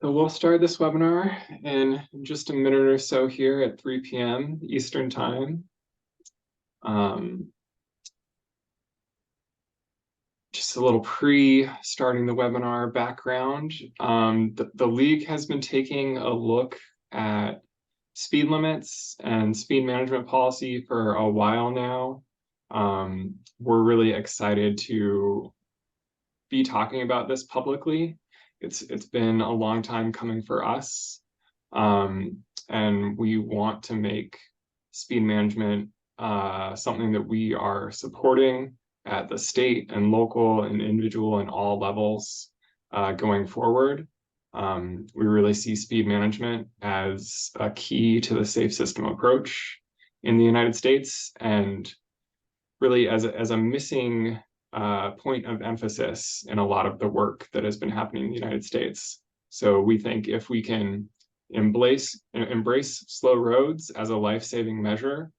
So we'll start this webinar in just a minute or so here at 3 p.m. Eastern Time. Just a little pre-starting the webinar background. The League has been taking a look at speed limits and speed management policy for a while now. We're really excited to be talking about this publicly. It's been a long time coming for us, and we want to make speed management something that we are supporting at the state and local and individual and all levels going forward. We really see speed management as a key to the safe system approach in the United States, and really as a missing point of emphasis in a lot of the work that has been happening in the United States. So we think if we can embrace slow roads as a life-saving measure,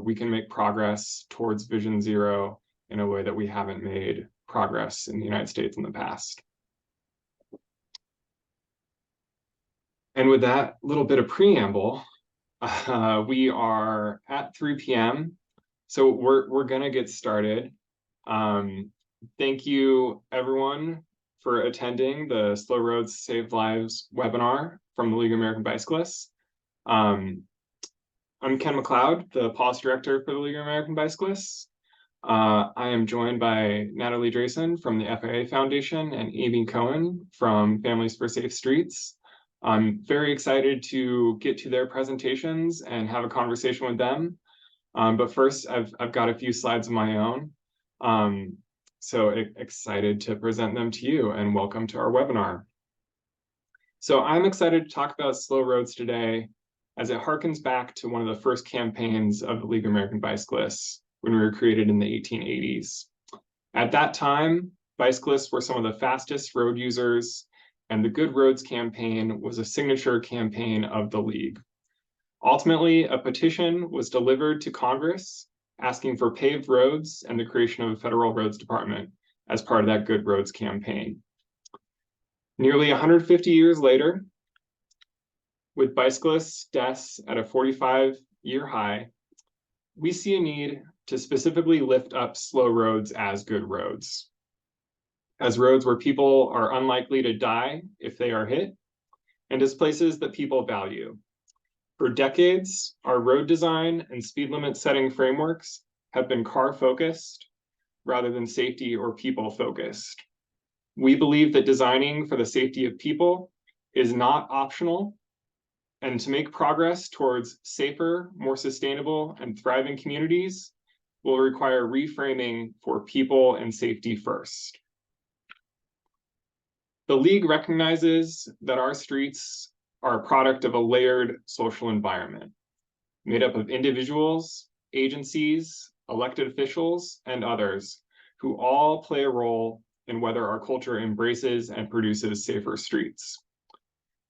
we can make progress towards Vision Zero in a way that we haven't made progress in the United States in the past. And with that little bit of preamble, we are at 3 p.m. So we're gonna get started. Thank you everyone for attending the Slow Roads Save Lives webinar from the League of American Bicyclists. I'm Ken McLeod, the policy director for the League of American Bicyclists. I am joined by Natalie Draisin from the FIA Foundation and Amy Cohen from Families for Safe Streets. I'm very excited to get to their presentations and have a conversation with them. But first, I've got a few slides of my own. So excited to present them to you, and welcome to our webinar. So I'm excited to talk about slow roads today, as it harkens back to one of the first campaigns of the League of American Bicyclists when we were created in the 1880s. At that time, bicyclists were some of the fastest road users, and the Good Roads campaign was a signature campaign of the League. Ultimately, a petition was delivered to Congress asking for paved roads and the creation of a federal roads department as part of that Good Roads campaign. Nearly 150 years later, with bicyclists' deaths at a 45-year high, we see a need to specifically lift up slow roads as good roads, as roads where people are unlikely to die if they are hit, and as places that people value. For decades, our road design and speed limit setting frameworks have been car-focused rather than safety or people-focused. We believe that designing for the safety of people is not optional, and to make progress towards safer, more sustainable, and thriving communities will require reframing for people and safety first. The League recognizes that our streets are a product of a layered social environment made up of individuals, agencies, elected officials, and others who all play a role in whether our culture embraces and produces safer streets.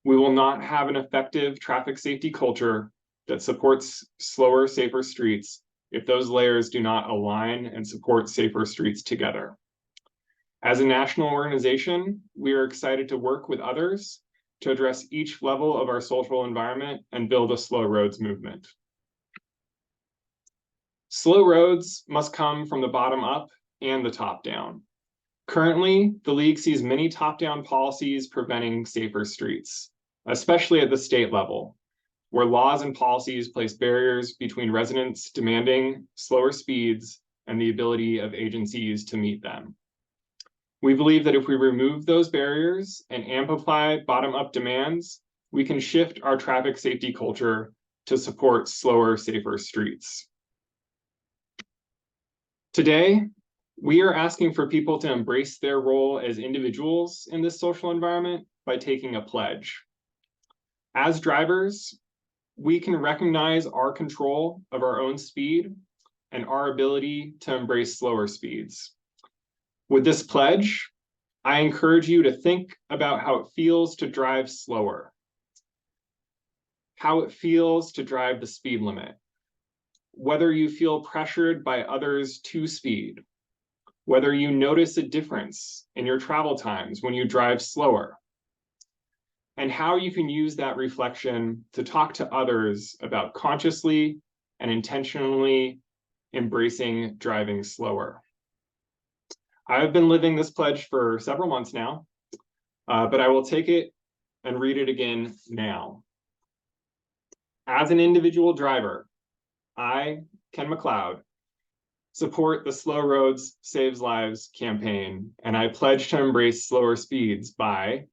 We will not have an effective traffic safety culture that supports slower, safer streets if those layers do not align and support safer streets together. As a national organization, we are excited to work with others to address each level of our social environment and build a slow roads movement. Slow roads must come from the bottom up and the top down. Currently, the League sees many top-down policies preventing safer streets, especially at the state level, where laws and policies place barriers between residents demanding slower speeds and the ability of agencies to meet them. We believe that if we remove those barriers and amplify bottom-up demands, we can shift our traffic safety culture to support slower, safer streets. Today, we are asking for people to embrace their role as individuals in this social environment by taking a pledge. As drivers, we can recognize our control of our own speed and our ability to embrace slower speeds. With this pledge, I encourage you to think about how it feels to drive slower, how it feels to drive the speed limit, whether you feel pressured by others to speed, whether you notice a difference in your travel times when you drive slower. and how you can use that reflection to talk to others about consciously and intentionally embracing driving slower. I've been living this pledge for several months now, but I will take it and read it again now. As an individual driver, I, Ken McLeod, support the Slow Roads Saves Lives campaign, and I pledge to embrace slower speeds by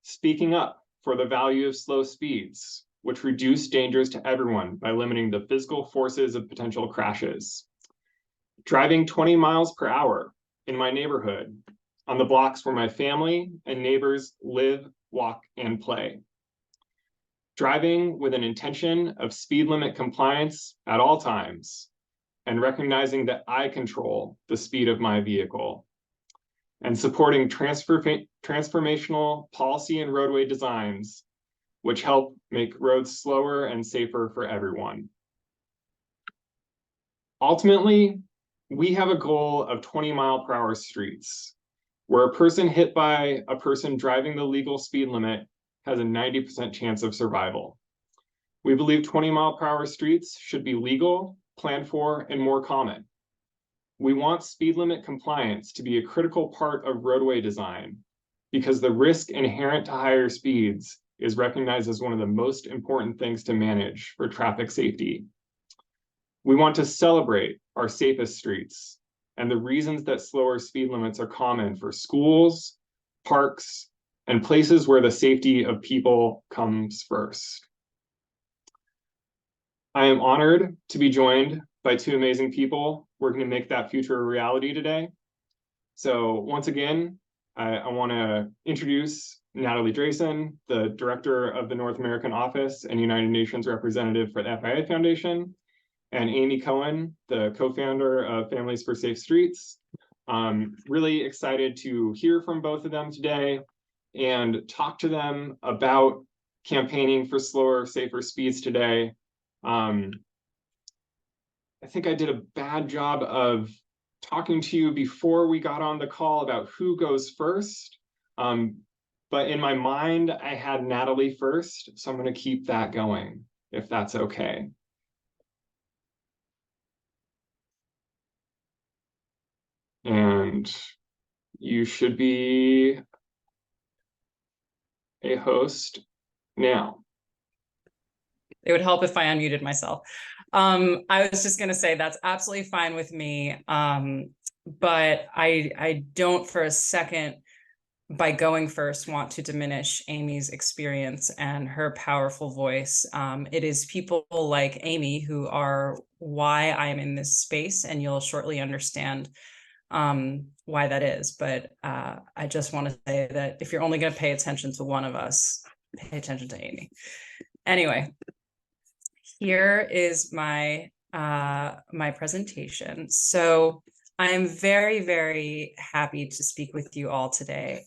speaking up for the value of slow speeds, which reduce dangers to everyone by limiting the physical forces of potential crashes. Driving 20 miles per hour in my neighborhood on the blocks where my family and neighbors live, walk, and play. Driving with an intention of speed limit compliance at all times, and recognizing that I control the speed of my vehicle, and supporting transformational policy and roadway designs which help make roads slower and safer for everyone. Ultimately, we have a goal of 20-mile-per-hour streets, where a person hit by a person driving the legal speed limit has a 90% chance of survival. We believe 20-mile-per-hour streets should be legal, planned for, and more common. We want speed limit compliance to be a critical part of roadway design because the risk inherent to higher speeds is recognized as one of the most important things to manage for traffic safety. We want to celebrate our safest streets and the reasons that slower speed limits are common for schools, parks, and places where the safety of people comes first. I am honored to be joined by two amazing people working to make that future a reality today. So once again, I want to introduce Natalie Draisin, the director of the North American office and United Nations representative for the FIA Foundation, and Amy Cohen, the co-founder of Families for Safe Streets. Really excited to hear from both of them today and talk to them about campaigning for slower, safer speeds today. I think I did a bad job of talking to you before we got on the call about who goes first. But in my mind, I had Natalie first, so I'm going to keep that going, if that's okay. And you should be a host now. It would help if I unmuted myself. I was just going to say that's absolutely fine with me. But I don't for a second, by going first, want to diminish Amy's experience and her powerful voice. It is people like Amy who are why I'm in this space, and you'll shortly understand why that is. But I just want to say that if you're only going to pay attention to one of us, pay attention to Amy. Anyway, here is my my presentation. So I'm very, very happy to speak with you all today.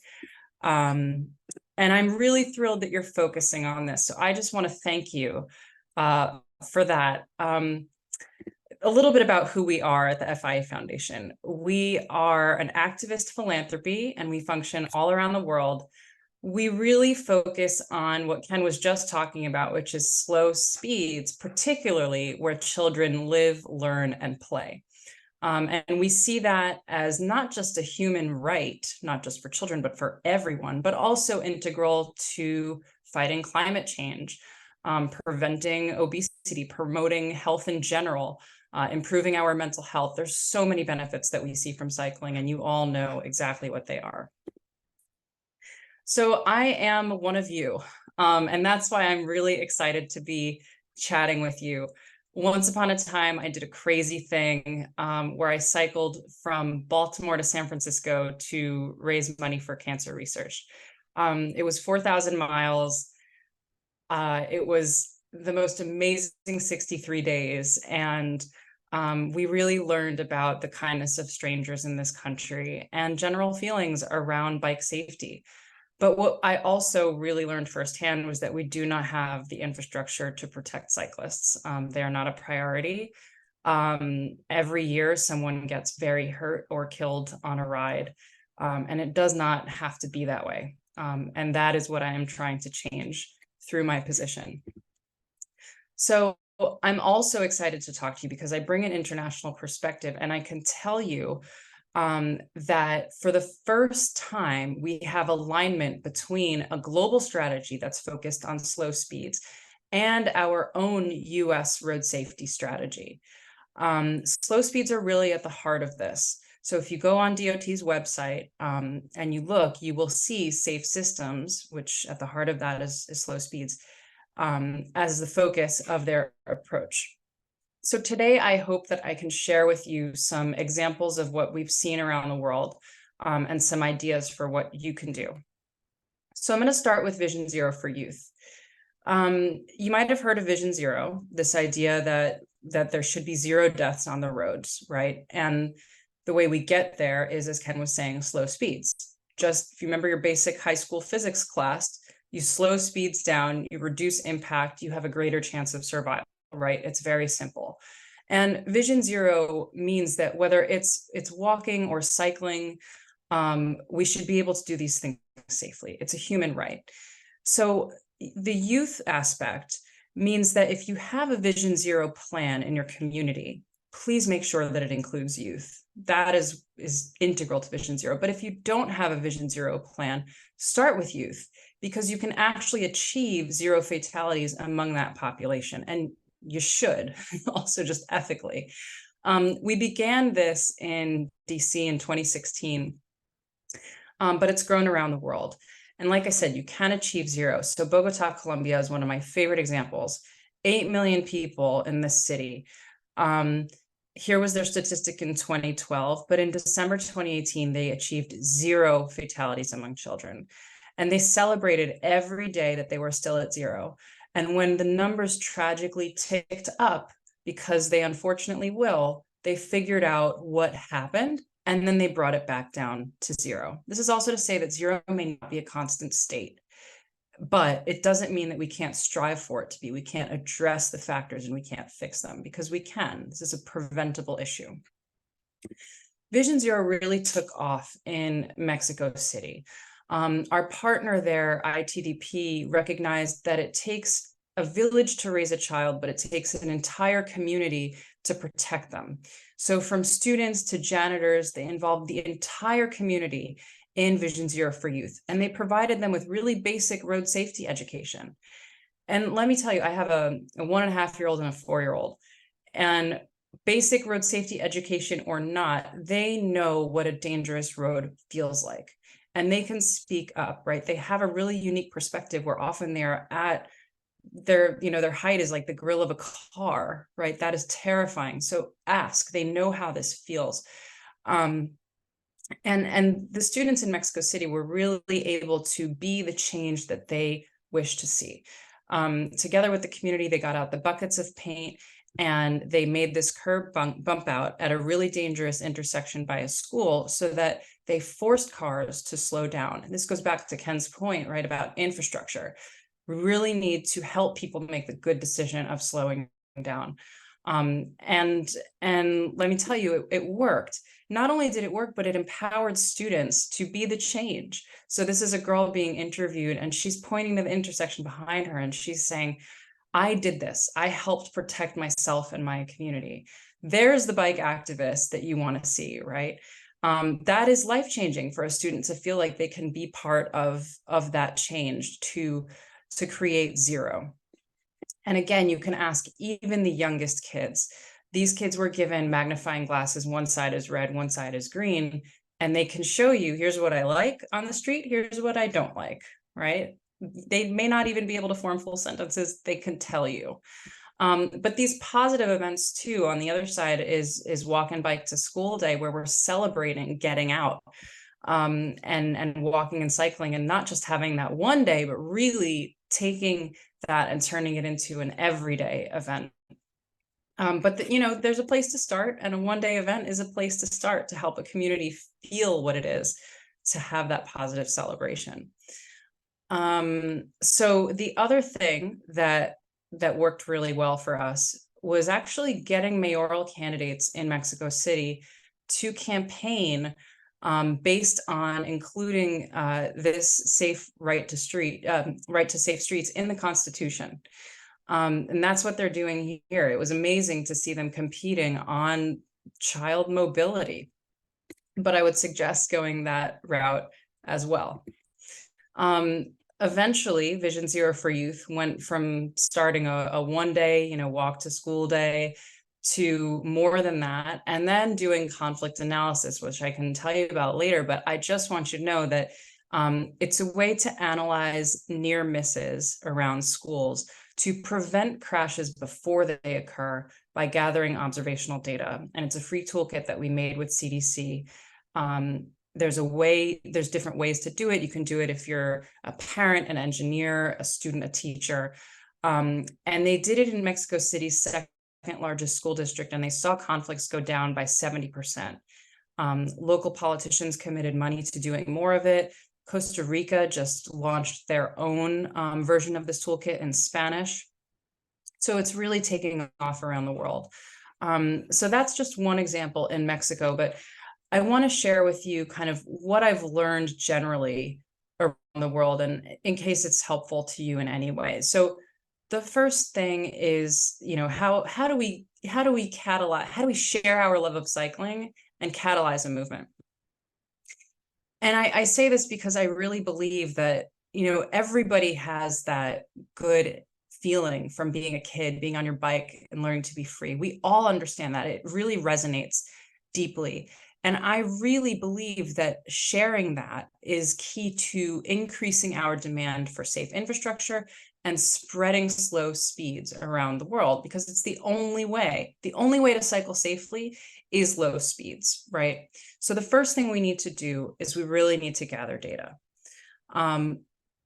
And I'm really thrilled that you're focusing on this. So I just want to thank you for that. A little bit about who we are at the FIA Foundation. We are an activist philanthropy, and we function all around the world. We really focus on what Ken was just talking about, which is slow speeds, particularly where children live, learn, and play. And we see that as not just a human right, not just for children, but for everyone, but also integral to fighting climate change, preventing obesity, promoting health in general, improving our mental health. There's so many benefits that we see from cycling, and you all know exactly what they are. So I am one of you, and that's why I'm really excited to be chatting with you. Once upon a time, I did a crazy thing where I cycled from Baltimore to San Francisco to raise money for cancer research. It was 4,000 miles. It was the most amazing 63 days. And we really learned about the kindness of strangers in this country and general feelings around bike safety. But what I also really learned firsthand was that we do not have the infrastructure to protect cyclists. They are not a priority. Every year, someone gets very hurt or killed on a ride, and it does not have to be that way. And that is what I am trying to change through my position. So I'm also excited to talk to you because I bring an international perspective, and I can tell you that for the first time, we have alignment between a global strategy that's focused on slow speeds and our own US road safety strategy. Slow speeds are really at the heart of this. So if you go on DOT's website and you look, you will see safe systems, which at the heart of that is slow speeds, as the focus of their approach. So today, I hope that I can share with you some examples of what we've seen around the world and some ideas for what you can do. So I'm going to start with Vision Zero for youth. You might have heard of Vision Zero, this idea that there should be 0 deaths on the roads, right? And the way we get there is, as Ken was saying, slow speeds. Just if you remember your basic high school physics class, you slow speeds down, you reduce impact, you have a greater chance of survival, right? It's very simple. And Vision Zero means that whether it's walking or cycling, we should be able to do these things safely. It's a human right. So the youth aspect means that if you have a Vision Zero plan in your community, please make sure that it includes youth. That is integral to Vision Zero. But if you don't have a Vision Zero plan, start with youth, because you can actually achieve 0 fatalities among that population. And you should also, just ethically. We began this in DC in 2016, but it's grown around the world. And like I said, you can achieve 0. So Bogota, Colombia is one of my favorite examples. 8 million people in this city. Here was their statistic in 2012, but in December 2018, they achieved 0 fatalities among children. And they celebrated every day that they were still at 0. And when the numbers tragically ticked up, because they unfortunately will, they figured out what happened, and then they brought it back down to 0. This is also to say that 0 may not be a constant state, but it doesn't mean that we can't strive for it to be. We can't address the factors and we can't fix them, because we can. This is a preventable issue. Vision Zero really took off in Mexico City. Our partner there, ITDP, recognized that it takes a village to raise a child, but it takes an entire community to protect them. So from students to janitors, they involved the entire community in Vision Zero for youth, and they provided them with really basic road safety education. And let me tell you, I have a 1.5-year-old and a 4-year-old, and basic road safety education or not, they know what a dangerous road feels like, and they can speak up, right? They have a really unique perspective where often they're at their height is like the grill of a car, right? That is terrifying. So ask, they know how this feels. And the students in Mexico City were really able to be the change that they wish to see. Together with the community, they got out the buckets of paint, and they made this curb bump out at a really dangerous intersection by a school, so that they forced cars to slow down. And this goes back to Ken's point, right, about infrastructure. We really need to help people make the good decision of slowing down. And let me tell you, it worked. Not only did it work, but it empowered students to be the change. So this is a girl being interviewed, and she's pointing to the intersection behind her, and she's saying, I did this. I helped protect myself and my community. There's the bike activist that you want to see, right? That is life-changing for a student to feel like they can be part of that change to create 0. And again, you can ask even the youngest kids. These kids were given magnifying glasses. One side is red, one side is green, and they can show you, here's what I like on the street, here's what I don't like, right? They may not even be able to form full sentences. They can tell you. But these positive events too, on the other side is walk and bike to school day, where we're celebrating getting out and walking and cycling, and not just having that one day, but really taking that and turning it into an everyday event. But there's a place to start, and a one-day event is a place to start to help a community feel what it is to have that positive celebration. So the other thing that worked really well for us was actually getting mayoral candidates in Mexico City to campaign based on including this safe right to safe streets in the Constitution. And that's what they're doing here. It was amazing to see them competing on child mobility, but I would suggest going that route as well. Eventually, Vision Zero for Youth went from starting a one-day, walk to school day to more than that, and then doing conflict analysis, which I can tell you about later. But I just want you to know that it's a way to analyze near misses around schools to prevent crashes before they occur by gathering observational data. And it's a free toolkit that we made with CDC. There's different ways to do it. You can do it if you're a parent, an engineer, a student, a teacher. And they did it in Mexico City's second largest school district, and they saw conflicts go down by 70%. Local politicians committed money to doing more of it. Costa Rica just launched their own version of this toolkit in Spanish. So it's really taking off around the world. So that's just one example in Mexico, but I want to share with you kind of what I've learned generally around the world, and in case it's helpful to you in any way. So the first thing is, how do we share our love of cycling and catalyze a movement? And I say this because I really believe that, everybody has that good feeling from being a kid, being on your bike and learning to be free. We all understand that. It really resonates deeply. And I really believe that sharing that is key to increasing our demand for safe infrastructure and spreading slow speeds around the world, because it's the only way to cycle safely is low speeds, right? So the first thing we need to do is we really need to gather data.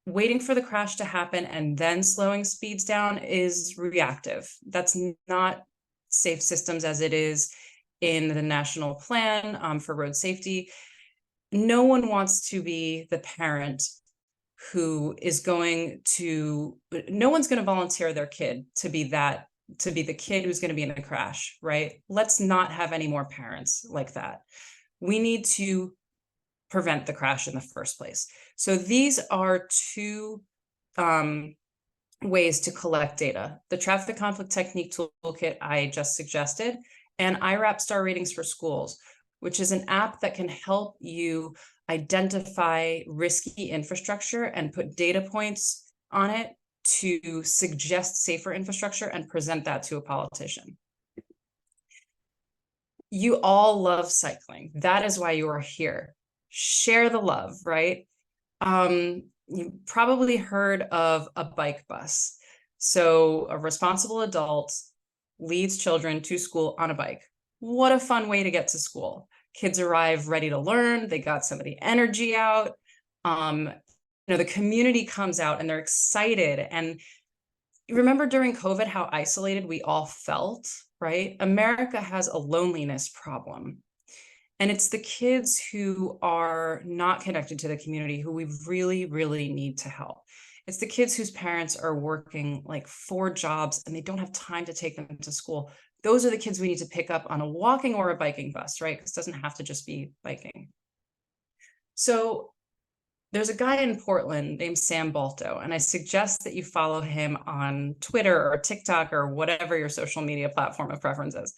Waiting for the crash to happen and then slowing speeds down is reactive. That's not safe systems as it is in the national plan for road safety. No one wants to be the parent who is no one's going to volunteer their kid to be the kid who's going to be in a crash, right? Let's not have any more parents like that. We need to prevent the crash in the first place. So these are two ways to collect data: the traffic conflict technique toolkit I just suggested, and IRAP star ratings for schools, which is an app that can help you identify risky infrastructure and put data points on it to suggest safer infrastructure and present that to a politician. You all love cycling. That is why you are here. Share the love, right? You probably heard of a bike bus. So a responsible adult leads children to school on a bike. What a fun way to get to school. Kids arrive ready to learn. They got some of the energy out. The community comes out and they're excited. And remember during COVID, how isolated we all felt, right? America has a loneliness problem. And it's the kids who are not connected to the community who we really, really need to help. It's the kids whose parents are working like 4 jobs and they don't have time to take them to school. Those are the kids we need to pick up on a walking or a biking bus, right? Because it doesn't have to just be biking. So there's a guy in Portland named Sam Balto, and I suggest that you follow him on Twitter or TikTok or whatever your social media platform of preference is.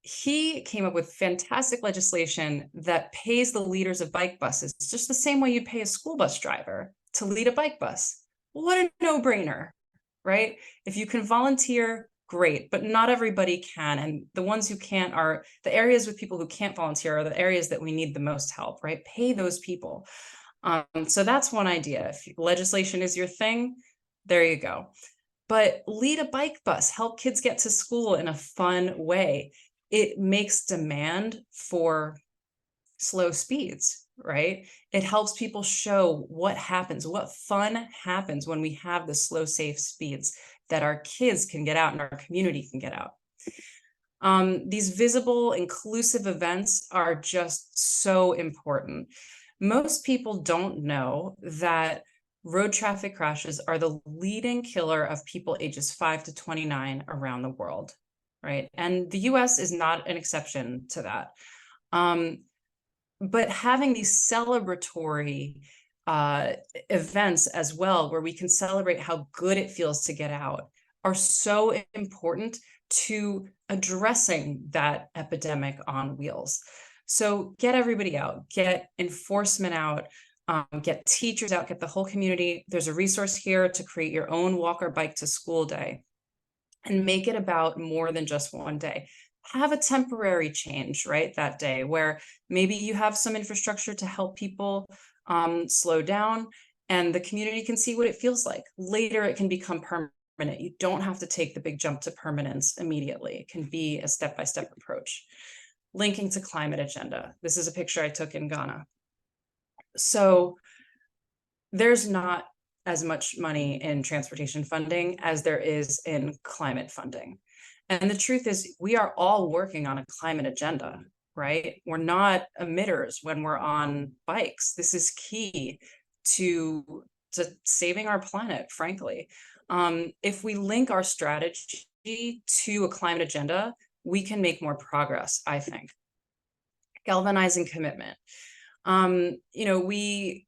He came up with fantastic legislation that pays the leaders of bike buses just the same way you'd pay a school bus driver to lead a bike bus. What a no-brainer, right? If you can volunteer, great, but not everybody can. And the ones who can't are the areas with people who can't volunteer are the areas that we need the most help, right? Pay those people. So that's one idea. If legislation is your thing, there you go. But lead a bike bus, help kids get to school in a fun way. It makes demand for slow speeds, right? It helps people show what happens, what fun happens when we have the slow, safe speeds that our kids can get out and our community can get out. These visible, inclusive events are just so important. Most people don't know that road traffic crashes are the leading killer of people ages 5 to 29 around the world, right? And the US is not an exception to that. but having these celebratory events as well, where we can celebrate how good it feels to get out, are so important to addressing that epidemic on wheels. So get everybody out, get enforcement out, get teachers out, get the whole community. There's a resource here to create your own walk or bike to school day and make it about more than just one day. Have a temporary change, right, that day, where maybe you have some infrastructure to help people slow down, and the community can see what it feels like. Later, it can become permanent. You don't have to take the big jump to permanence immediately. It can be a step-by-step approach. Linking to climate agenda. This is a picture I took in Ghana. So there's not as much money in transportation funding as there is in climate funding. And the truth is, we are all working on a climate agenda, right? We're not emitters when we're on bikes. This is key to saving our planet, frankly. If we link our strategy to a climate agenda, we can make more progress, I think. Galvanizing commitment. You know, we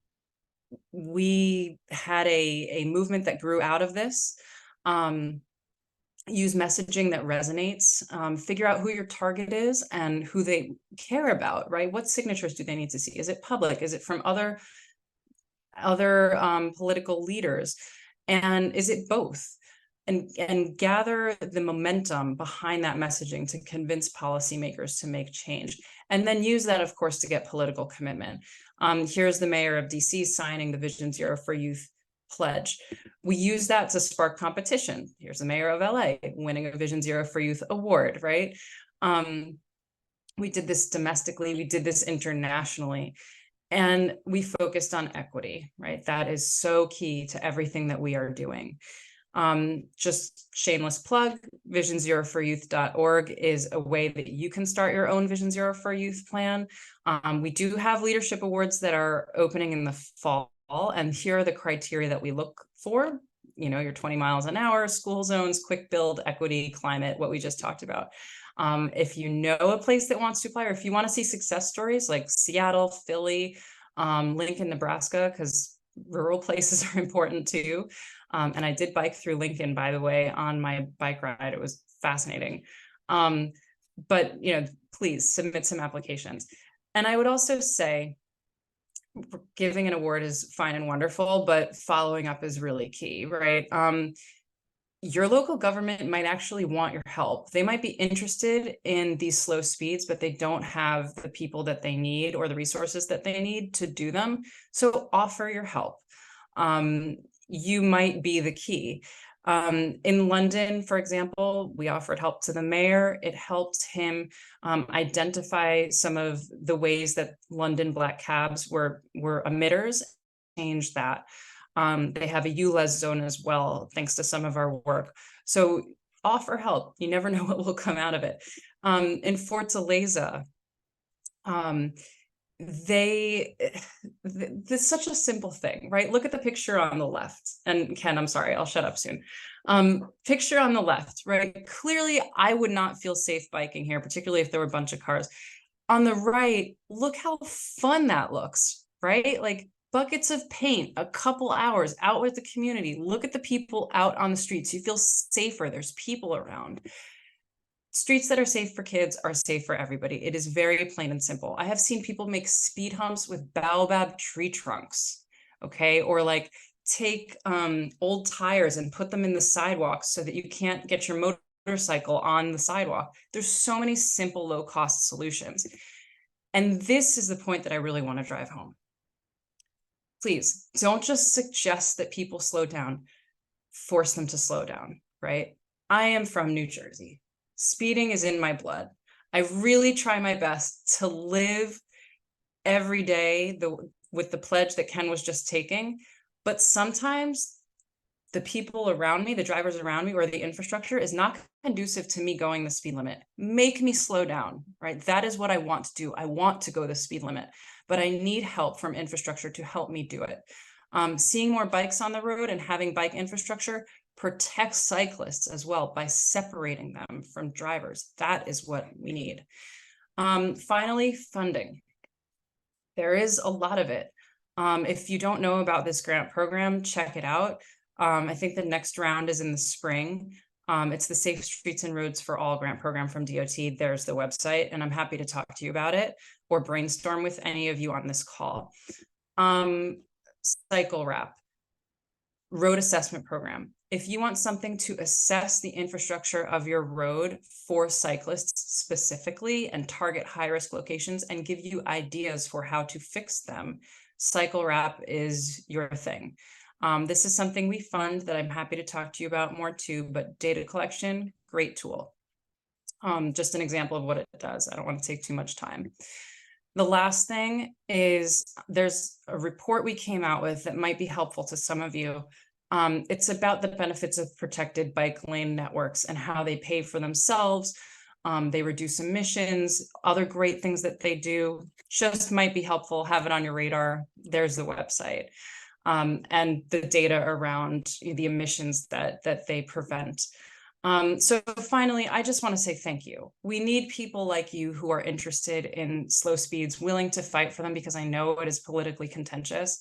had a movement that grew out of this. Use messaging that resonates, figure out who your target is and who they care about, right? What signatures do they need to see? Is it public? Is it from other political leaders? And is it both? And gather the momentum behind that messaging to convince policymakers to make change. And then use that, of course, to get political commitment. Here's the mayor of DC signing the Vision Zero for Youth pledge. We use that to spark competition. Here's the mayor of LA winning a Vision Zero for Youth award, right? We did this domestically, we did this internationally, and we focused on equity, right? That is so key to everything that we are doing. Just shameless plug, visionzeroforyouth.org is a way that you can start your own Vision Zero for Youth plan. We do have leadership awards that are opening in the fall, and here are the criteria that we look for. You know, your 20 miles an hour, school zones, quick build, equity, climate, what we just talked about. If you know a place that wants to apply, or if you want to see success stories like Seattle, Philly, Lincoln, Nebraska, because rural places are important too. And I did bike through Lincoln, by the way, on my bike ride. It was fascinating. But, you know, please submit some applications. And I would also say, giving an award is fine and wonderful, but following up is really key, right? Your local government might actually want your help. They might be interested in these slow speeds, but they don't have the people that they need or the resources that they need to do them. So offer your help. You might be the key. In London, for example, we offered help to the mayor. It helped him identify some of the ways that London black cabs were emitters, change that. They have a ULEZ zone as well, thanks to some of our work. So offer help. You never know what will come out of it. In Fortaleza, this is such a simple thing, right? Look at the picture on the left. And Ken, I'm sorry, I'll shut up soon. Picture on the left, right? Clearly, I would not feel safe biking here, particularly if there were a bunch of cars. On the right, look how fun that looks, right? Like buckets of paint, a couple hours out with the community. Look at the people out on the streets. You feel safer. There's people around. Streets that are safe for kids are safe for everybody. It is very plain and simple. I have seen people make speed humps with baobab tree trunks, okay? Or like take old tires and put them in the sidewalks so that you can't get your motorcycle on the sidewalk. There's so many simple, low-cost solutions. And this is the point that I really want to drive home. Please don't just suggest that people slow down, force them to slow down, right? I am from New Jersey. Speeding is in my blood. I really try my best to live every day with the pledge that Ken was just taking, but sometimes the people around me, the drivers around me, or the infrastructure is not conducive to me going the speed limit. Make me slow down, right? That is what I want to do. I want to go the speed limit, but I need help from infrastructure to help me do it. Seeing more bikes on the road and having bike infrastructure protects cyclists as well by separating them from drivers. That is what we need. Finally, funding. There is a lot of it. If you don't know about this grant program, check it out. I think the next round is in the spring. It's the Safe Streets and Roads for All grant program from DOT. There's the website, and I'm happy to talk to you about it or brainstorm with any of you on this call. Cycle wrap, road assessment program. If you want something to assess the infrastructure of your road for cyclists specifically and target high-risk locations and give you ideas for how to fix them, cycle wrap is your thing. This is something we fund that I'm happy to talk to you about more too, but data collection, great tool. Just an example of what it does. I don't want to take too much time. The last thing is there's a report we came out with that might be helpful to some of you. It's about the benefits of protected bike lane networks and how they pay for themselves. They reduce emissions, other great things that they do. Just might be helpful. Have it on your radar. There's the website. And the data around the emissions that they prevent. So finally, I just want to say thank you. We need people like you who are interested in slow speeds, willing to fight for them, because I know it is politically contentious,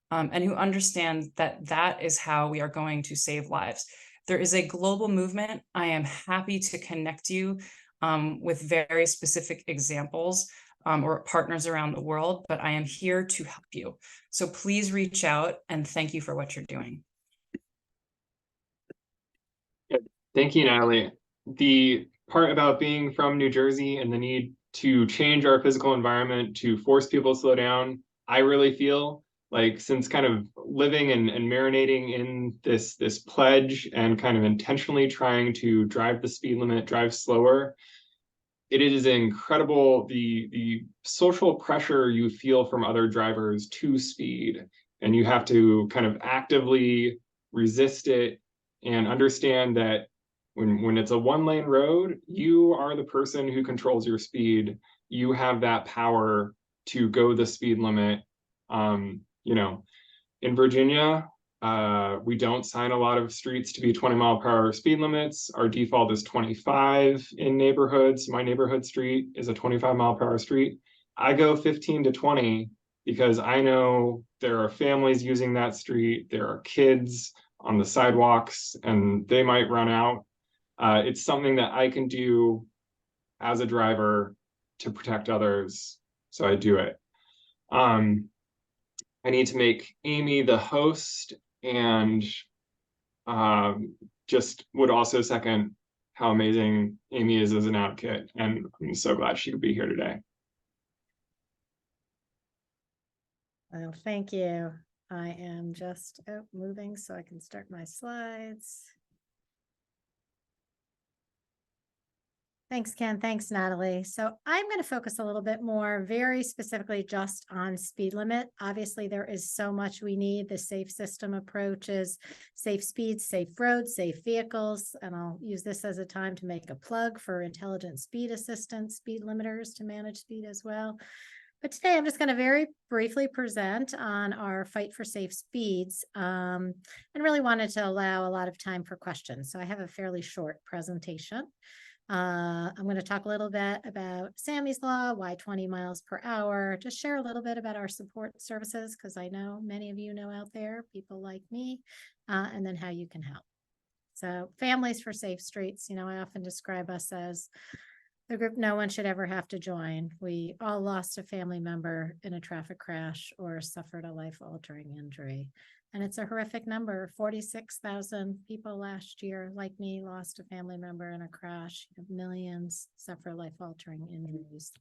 and who understand that that is how we are going to save lives. There is a global movement. I am happy to connect you with very specific examples or partners around the world, but I am here to help you. So please reach out, and thank you for what you're doing. Thank you, Natalie. The part about being from New Jersey and the need to change our physical environment to force people to slow down, I really feel like, since kind of living and marinating in this pledge and kind of intentionally trying to drive the speed limit, drive slower, it is incredible the social pressure you feel from other drivers to speed, and you have to kind of actively resist it and understand that when it's a one-lane road, you are the person who controls your speed. You have that power to go the speed limit. You know, in Virginia, we don't sign a lot of streets to be 20-mile-per-hour speed limits. Our default is 25 in neighborhoods. My neighborhood street is a 25-mile-per-hour street. I go 15 to 20 because I know there are families using that street. There are kids on the sidewalks, and they might run out. It's something that I can do as a driver to protect others, so I do it. I need to make Amy the host, and just would also second how amazing Amy is as an advocate, and I'm so glad she could be here today. Well, thank you. I am just moving so I can start my slides. Thanks, Ken. Thanks, Natalie. So I'm going to focus a little bit more very specifically just on speed limit. Obviously, there is so much we need. The safe system approach is safe speeds, safe roads, safe vehicles. And I'll use this as a time to make a plug for intelligent speed assistance, speed limiters to manage speed as well. But today I'm just going to very briefly present on our fight for safe speeds, and really wanted to allow a lot of time for questions. So I have a fairly short presentation. I'm going to talk a little bit about Sammy's Law, why 20 miles per hour, just share a little bit about our support services, because I know many of you know out there, people like me, and then how you can help. So Families for Safe Streets, you know, I often describe us as the group no one should ever have to join. We all lost a family member in a traffic crash or suffered a life-altering injury. And it's a horrific number. 46,000 people last year, like me, lost a family member in a crash. Millions suffer life-altering injuries.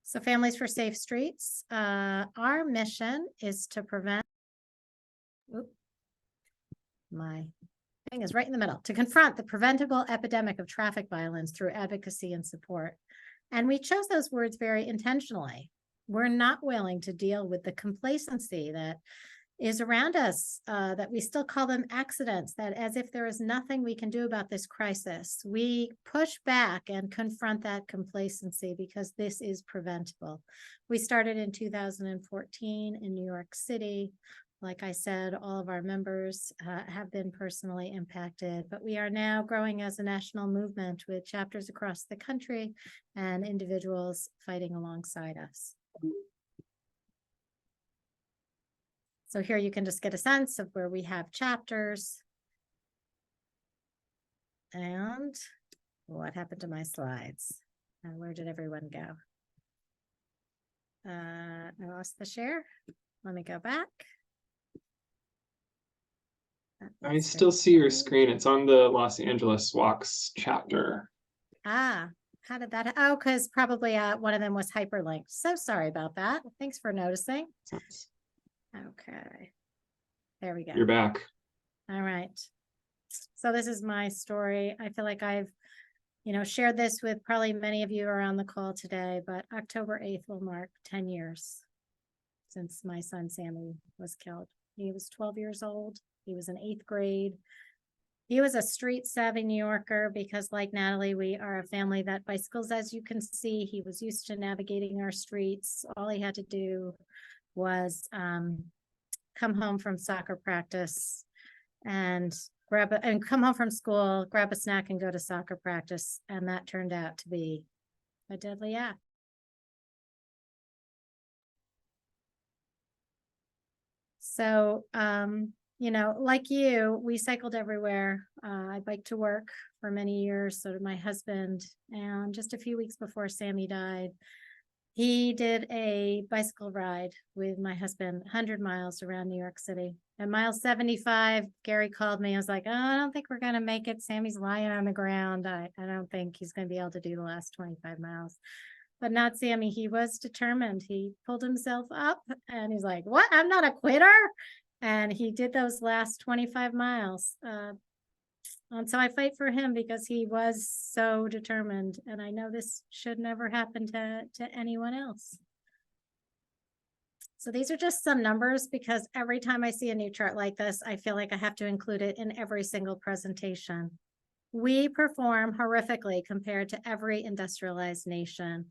So Families for Safe Streets, our mission is to prevent, my thing is right in the middle, to confront the preventable epidemic of traffic violence through advocacy and support. And we chose those words very intentionally. We're not willing to deal with the complacency that is around us, that we still call them accidents, that as if there is nothing we can do about this crisis. We push back and confront that complacency because this is preventable. We started in 2014 in New York City. Like I said, all of our members have been personally impacted, but we are now growing as a national movement with chapters across the country and individuals fighting alongside us. So here you can just get a sense of where we have chapters. And what happened to my slides? And where did everyone go? I lost the share. Let me go back. I still see your screen. It's on the Los Angeles Walks chapter. Ah, how did that? Oh, because probably one of them was hyperlinked. So sorry about that. Thanks for noticing. Okay. There we go. You're back. All right. So this is my story. I feel like I've, shared this with probably many of you who are on the call today, but October 8th will mark 10 years since my son Sammy was killed. He was 12 years old. He was in 8th grade. He was a street savvy New Yorker because, like Natalie, we are a family that bicycles, as you can see. He was used to navigating our streets. All he had to do was come home from soccer practice and come home from school, grab a snack and go to soccer practice. And that turned out to be a deadly act. So, like you, we cycled everywhere. I biked to work for many years. So did my husband. And just a few weeks before Sammy died, he did a bicycle ride with my husband, 100 miles around New York City. At mile 75, Gary called me. I was like, oh, I don't think we're going to make it. Sammy's lying on the ground. I don't think he's going to be able to do the last 25 miles. But not Sammy. He was determined. He pulled himself up and he's like, what? I'm not a quitter. And he did those last 25 miles. And so I fight for him because he was so determined. And I know this should never happen to anyone else. So these are just some numbers because every time I see a new chart like this, I feel like I have to include it in every single presentation. We perform horrifically compared to every industrialized nation.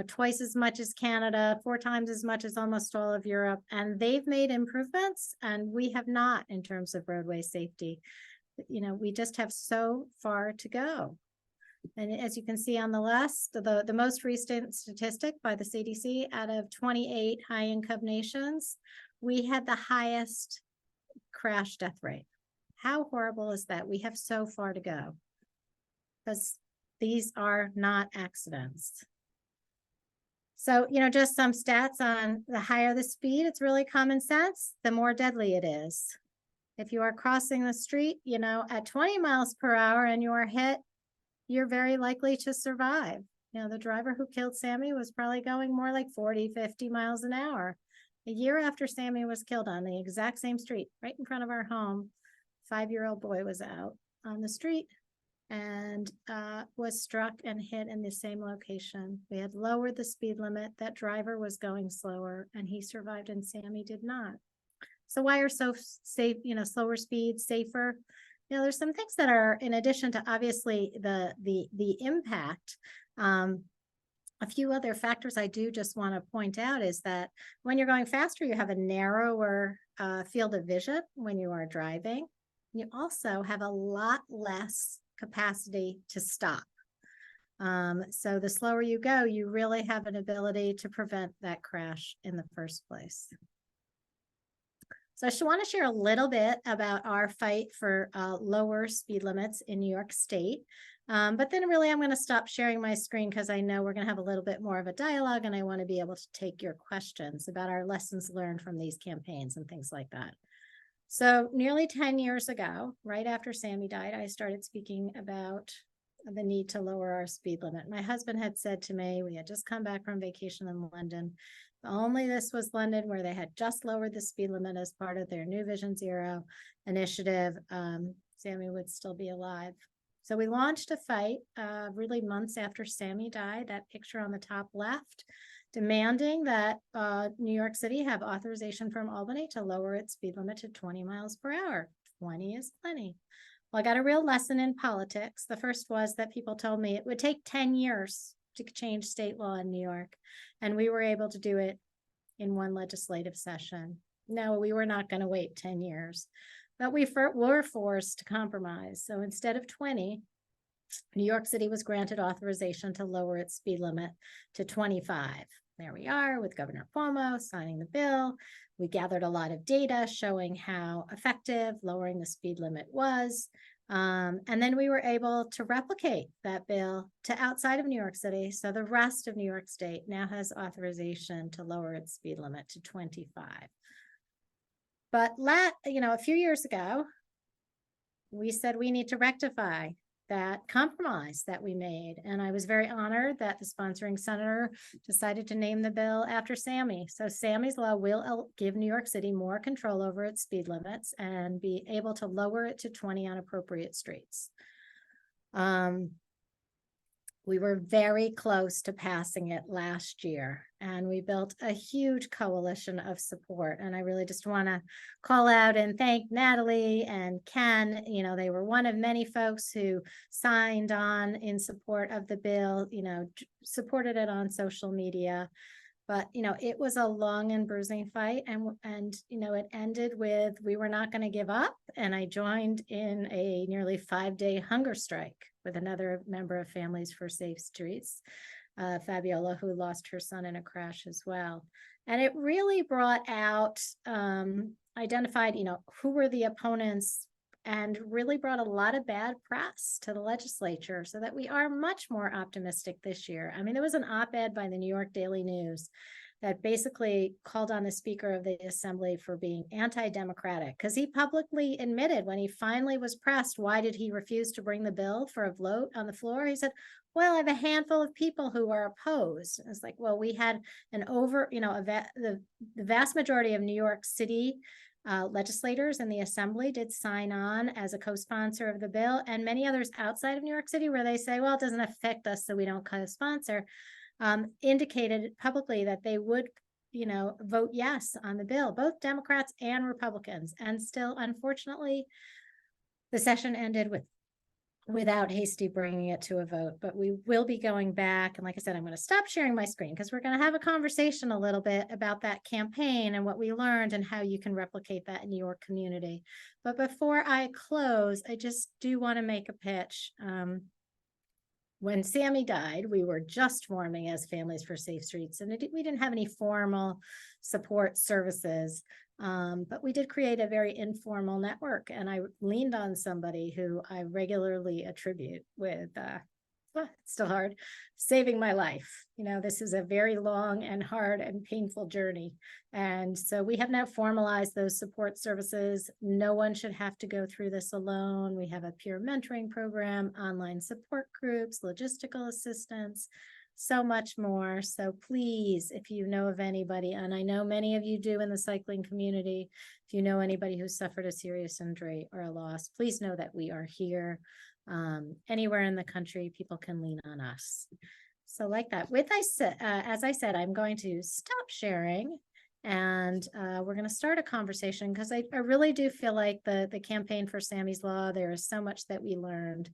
Twice as much as Canada, 4 times as much as almost all of Europe, and they've made improvements and we have not in terms of roadway safety. We just have so far to go. And as you can see on the list, the most recent statistic by the CDC, out of 28 high-income nations, we had the highest crash death rate. How horrible is that? We have so far to go because these are not accidents. So, just some stats on the higher the speed, it's really common sense, the more deadly it is. If you are crossing the street, at 20 miles per hour and you are hit, you're very likely to survive. The driver who killed Sammy was probably going more like 40, 50 miles an hour. A year after Sammy was killed on the exact same street, right in front of our home, 5-year-old boy was out on the street and was struck and hit in the same location. We had lowered the speed limit. That driver was going slower and he survived and Sammy did not. So why are so safe, slower speeds safer? There's some things that are, in addition to obviously the impact, a few other factors I do just want to point out is that when you're going faster, you have a narrower field of vision when you are driving. You also have a lot less capacity to stop. So the slower you go, you really have an ability to prevent that crash in the first place. So I just want to share a little bit about our fight for lower speed limits in New York State. But then really I'm going to stop sharing my screen because I know we're going to have a little bit more of a dialogue and I want to be able to take your questions about our lessons learned from these campaigns and things like that. So nearly 10 years ago, right after Sammy died, I started speaking about the need to lower our speed limit. My husband had said to me, we had just come back from vacation in London. Only this was London where they had just lowered the speed limit as part of their New Vision Zero initiative. Sammy would still be alive. So we launched a fight really months after Sammy died, that picture on the top left, demanding that New York City have authorization from Albany to lower its speed limit to 20 miles per hour. 20 is plenty. Well, I got a real lesson in politics. The first was that people told me it would take 10 years to change state law in New York, and we were able to do it in one legislative session. no, we were not going to wait 10 years, but we were forced to compromise. So instead of 20, New York City was granted authorization to lower its speed limit to 25. There we are with Governor Cuomo signing the bill. We gathered a lot of data showing how effective lowering the speed limit was. And then we were able to replicate that bill to outside of New York City. So the rest of New York State now has authorization to lower its speed limit to 25. But a few years ago, we said we need to rectify that compromise that we made. And I was very honored that the sponsoring senator decided to name the bill after Sammy. So Sammy's Law will give New York City more control over its speed limits and be able to lower it to 20 on appropriate streets. We were very close to passing it last year, and we built a huge coalition of support. And I really just want to call out and thank Natalie and Ken. They were one of many folks who signed on in support of the bill, supported it on social media. But, it was a long and bruising fight. And it ended with, we were not going to give up. And I joined in a nearly 5-day hunger strike with another member of Families for Safe Streets, Fabiola, who lost her son in a crash as well. And it really brought out, identified, who were the opponents, and really brought a lot of bad press to the legislature, so that we are much more optimistic this year. I mean, there was an op-ed by the New York Daily News that basically called on the Speaker of the Assembly for being anti-democratic, because he publicly admitted when he finally was pressed, why did he refuse to bring the bill for a vote on the floor? He said, well, I have a handful of people who are opposed. It's like, well, we had the vast majority of New York City legislators in the Assembly did sign on as a co-sponsor of the bill, and many others outside of New York City, where they say, well, it doesn't affect us, so we don't co-sponsor, indicated publicly that they would, vote yes on the bill, both Democrats and Republicans. And still, unfortunately, the session ended without hasty bringing it to a vote. But we will be going back. And like I said, I'm going to stop sharing my screen because we're going to have a conversation a little bit about that campaign and what we learned and how you can replicate that in your community. But before I close, I just do want to make a pitch. When Sammy died, we were just forming as Families for Safe Streets, and we didn't have any formal support services, but we did create a very informal network, and I leaned on somebody who I regularly attribute with, it's still hard, saving my life. This is a very long and hard and painful journey. And so we have now formalized those support services. No one should have to go through this alone. We have a peer mentoring program, online support groups, logistical assistance, so much more. So please, if you know of anybody, and I know many of you do in the cycling community, if you know anybody who's suffered a serious injury or a loss, please know that we are here. Anywhere in the country, people can lean on us. So like that, as I said, I'm going to stop sharing, and we're going to start a conversation, because I really do feel like the campaign for Sammy's Law, there is so much that we learned.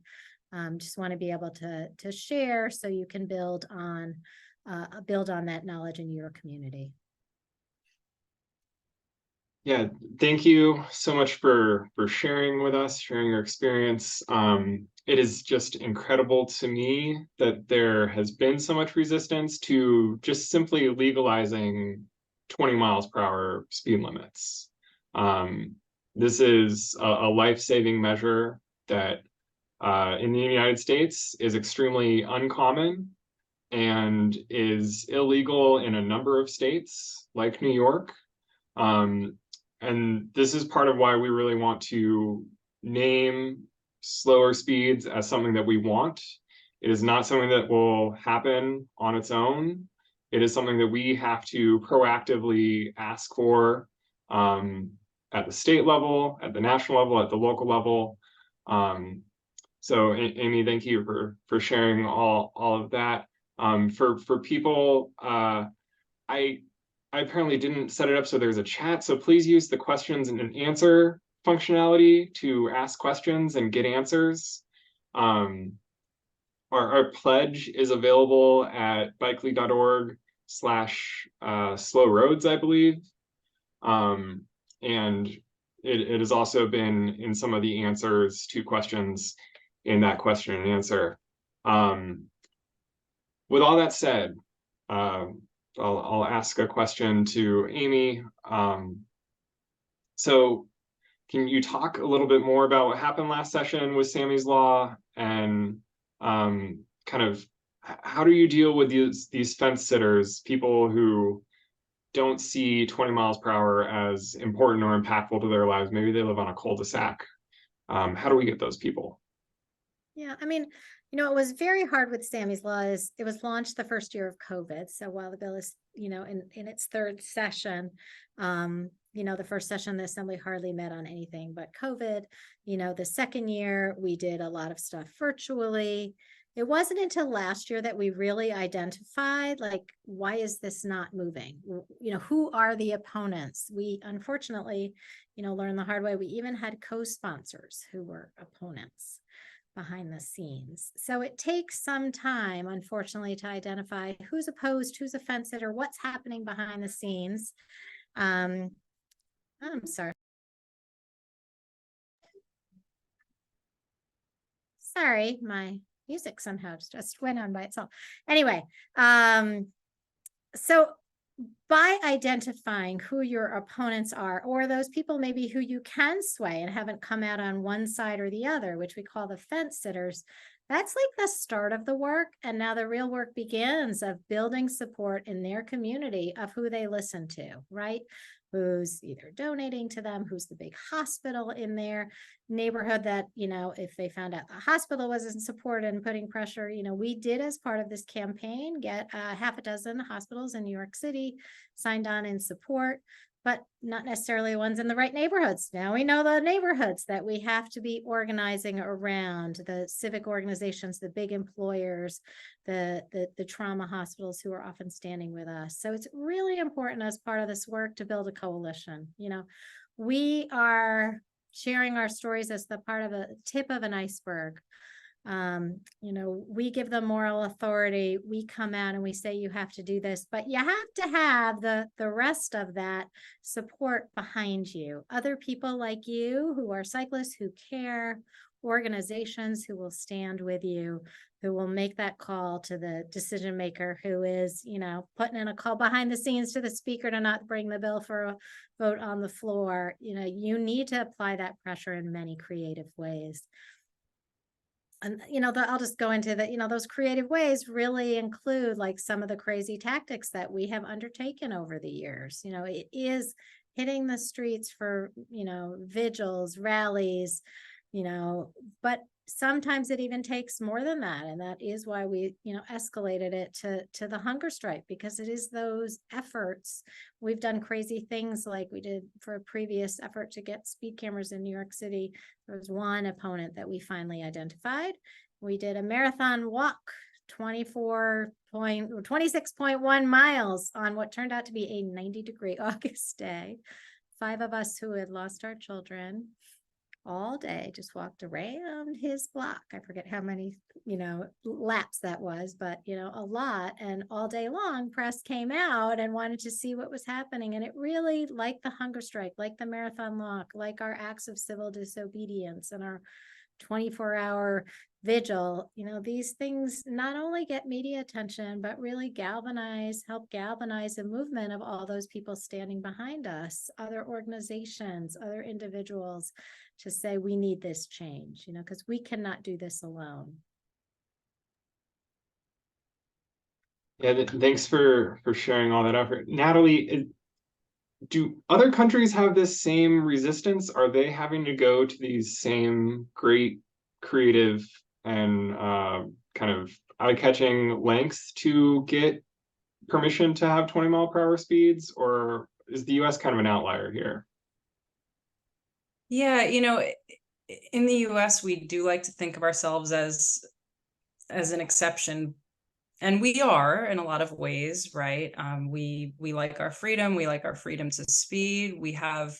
Just want to be able to share so you can build on that knowledge in your community. Yeah, thank you so much for sharing with us, sharing your experience. It is just incredible to me that there has been so much resistance to just simply legalizing 20 miles per hour speed limits. This is a life-saving measure that in the United States is extremely uncommon and is illegal in a number of states like New York. And this is part of why we really want to name slower speeds as something that we want. It is not something that will happen on its own. It is something that we have to proactively ask for at the state level, at the national level, at the local level. So Amy, thank you for sharing all of that. For people, I apparently didn't set it up so there's a chat, so please use the questions and answer functionality to ask questions and get answers. Our pledge is available at bikely.org/slow roads, I believe. And it has also been in some of the answers to questions in that question and answer. With all that said, I'll ask a question to Amy. So can you talk a little bit more about what happened last session with Sammy's Law, and kind of how do you deal with these fence sitters, people who don't see 20 miles per hour as important or impactful to their lives? Maybe they live on a cul-de-sac. How do we get those people? Yeah, I mean, it was very hard with Sammy's Law. Is it was launched the first year of COVID. So while the bill is, in its third session, the first session, the assembly hardly met on anything but COVID. The second year, we did a lot of stuff virtually. It wasn't until last year that we really identified, like, why is this not moving? Who are the opponents? We unfortunately, learned the hard way. We even had co-sponsors who were opponents behind the scenes. So it takes some time, unfortunately, to identify who's opposed, who's a fence sitter, what's happening behind the scenes. I'm sorry. Sorry, my music somehow just went on by itself. Anyway, so by identifying who your opponents are, or those people maybe who you can sway and haven't come out on one side or the other, which we call the fence sitters, that's like the start of the work. And now the real work begins of building support in their community of who they listen to, right? Who's either donating to them, who's the big hospital in their neighborhood that, if they found out the hospital wasn't supported and putting pressure, we did, as part of this campaign, get half a dozen hospitals in New York City signed on in support, but not necessarily ones in the right neighborhoods. Now we know the neighborhoods that we have to be organizing around, the civic organizations, the big employers, the trauma hospitals who are often standing with us. So it's really important as part of this work to build a coalition. We are sharing our stories as the part of a tip of an iceberg. We give them moral authority. We come out and we say, you have to do this, but you have to have the rest of that support behind you. Other people like you who are cyclists, who care, organizations who will stand with you, who will make that call to the decision maker, who is, putting in a call behind the scenes to the speaker to not bring the bill for a vote on the floor. You need to apply that pressure in many creative ways. And, I'll just go into that, those creative ways really include like some of the crazy tactics that we have undertaken over the years. It is hitting the streets for, vigils, rallies, but sometimes it even takes more than that. And that is why we, escalated it to the hunger strike, because it is those efforts. We've done crazy things like we did for a previous effort to get speed cameras in New York City. There was one opponent that we finally identified. We did a marathon walk, 26.1 miles on what turned out to be a 90-degree August day. 5 of us who had lost our children all day just walked around his block. I forget how many, laps that was, but, a lot. And all day long, press came out and wanted to see what was happening. And it really, like the hunger strike, like the marathon walk, like our acts of civil disobedience and our 24-hour vigil, these things not only get media attention, but really help galvanize a movement of all those people standing behind us, other organizations, other individuals, to say we need this change, because we cannot do this alone. Yeah, thanks for sharing all that effort. Natalie, do other countries have this same resistance? Are they having to go to these same great creative and kind of eye-catching lengths to get permission to have 20-mile-per-hour speeds, or is the US kind of an outlier here? Yeah, in the US, we do like to think of ourselves as an exception. And we are in a lot of ways, right? We like our freedom. We like our freedom to speed. We have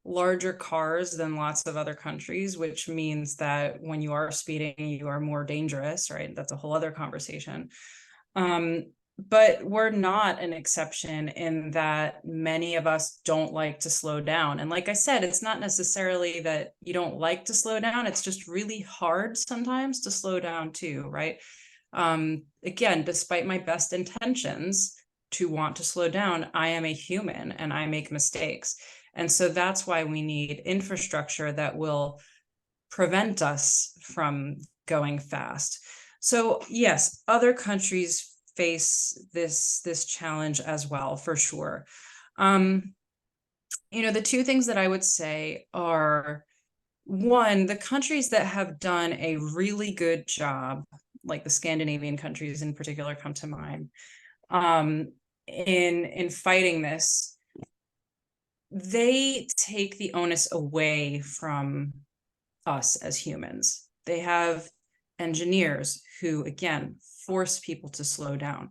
larger cars than lots of other countries, which means that when you are speeding, you are more dangerous, right? That's a whole other conversation. but we're not an exception in that many of us don't like to slow down. And like I said, it's not necessarily that you don't like to slow down. It's just really hard sometimes to slow down too, right? Again, despite my best intentions to want to slow down, I am a human and I make mistakes. And so that's why we need infrastructure that will prevent us from going fast. So yes, other countries face this challenge as well, for sure. The two things that I would say are, one, the countries that have done a really good job, like the Scandinavian countries in particular come to mind, in fighting this, they take the onus away from us as humans. They have engineers who, again, force people to slow down.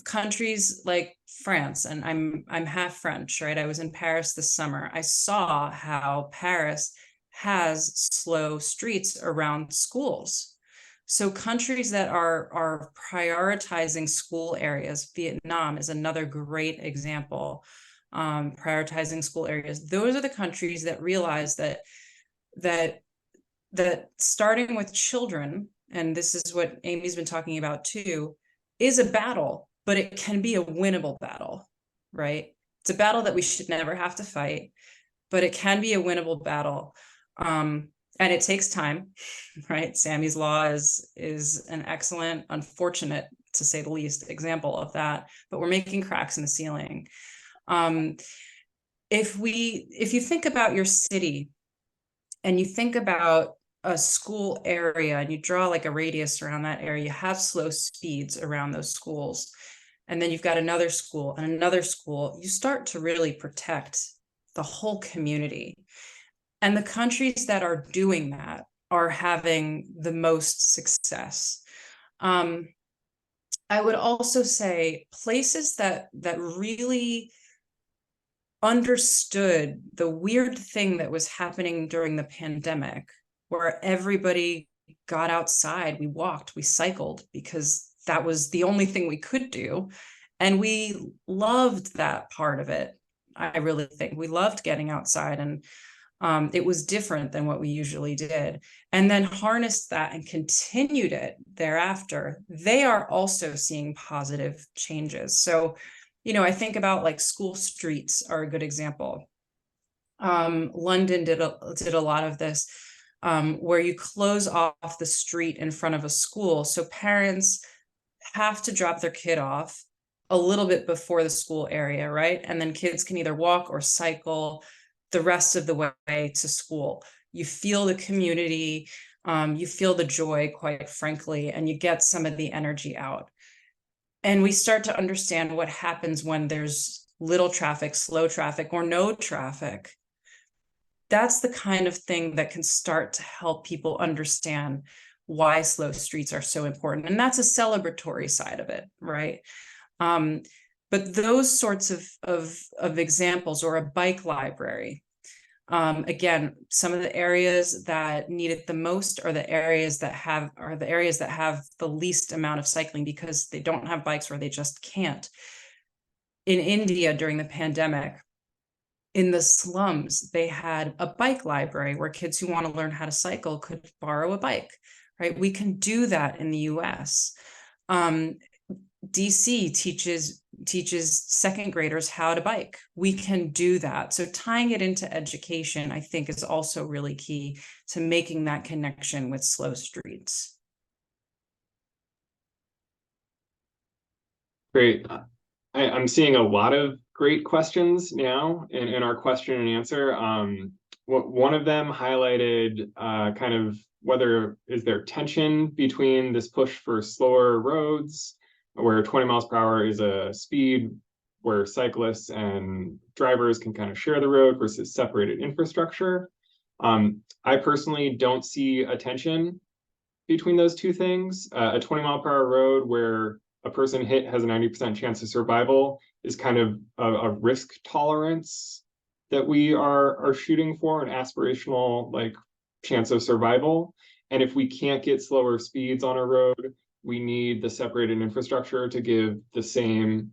Countries like France, and I'm half French, right? I was in Paris this summer. I saw how Paris has slow streets around schools. So countries that are prioritizing school areas, Vietnam is another great example. Prioritizing school areas. Those are the countries that realize that starting with children, and this is what Amy's been talking about too, is a battle, but it can be a winnable battle, right? It's a battle that we should never have to fight, but it can be a winnable battle. And it takes time, right? Sammy's Law is an excellent, unfortunate, to say the least, example of that, but we're making cracks in the ceiling. If you think about your city and you think about a school area and you draw like a radius around that area, you have slow speeds around those schools. And then you've got another school and another school, you start to really protect the whole community. And the countries that are doing that are having the most success. I would also say places that really understood the weird thing that was happening during the pandemic, where everybody got outside, we walked, we cycled, because that was the only thing we could do. And we loved that part of it. I really think we loved getting outside, and it was different than what we usually did. And then harnessed that and continued it thereafter. They are also seeing positive changes. So, I think about like school streets are a good example. London did a lot of this, where you close off the street in front of a school. So parents have to drop their kid off a little bit before the school area, right? And then kids can either walk or cycle the rest of the way to school. You feel the community, you feel the joy, quite frankly, and you get some of the energy out. And we start to understand what happens when there's little traffic, slow traffic, or no traffic. That's the kind of thing that can start to help people understand why slow streets are so important. And that's a celebratory side of it, right? But those sorts of examples, or a bike library, again, some of the areas that need it the most are the areas that have the least amount of cycling, because they don't have bikes or they just can't. In India during the pandemic, in the slums, they had a bike library where kids who want to learn how to cycle could borrow a bike, right? We can do that in the US. DC teaches second graders how to bike. We can do that. So tying it into education, I think, is also really key to making that connection with slow streets. Great. I'm seeing a lot of great questions now in our question and answer. One of them highlighted kind of whether is there tension between this push for slower roads, where 20 miles per hour is a speed where cyclists and drivers can kind of share the road, versus separated infrastructure. I personally don't see a tension between those two things. A 20 mile per hour road where a person hit has a 90% chance of survival is kind of a risk tolerance that we are shooting for, an aspirational like chance of survival. And if we can't get slower speeds on a road, we need the separated infrastructure to give the same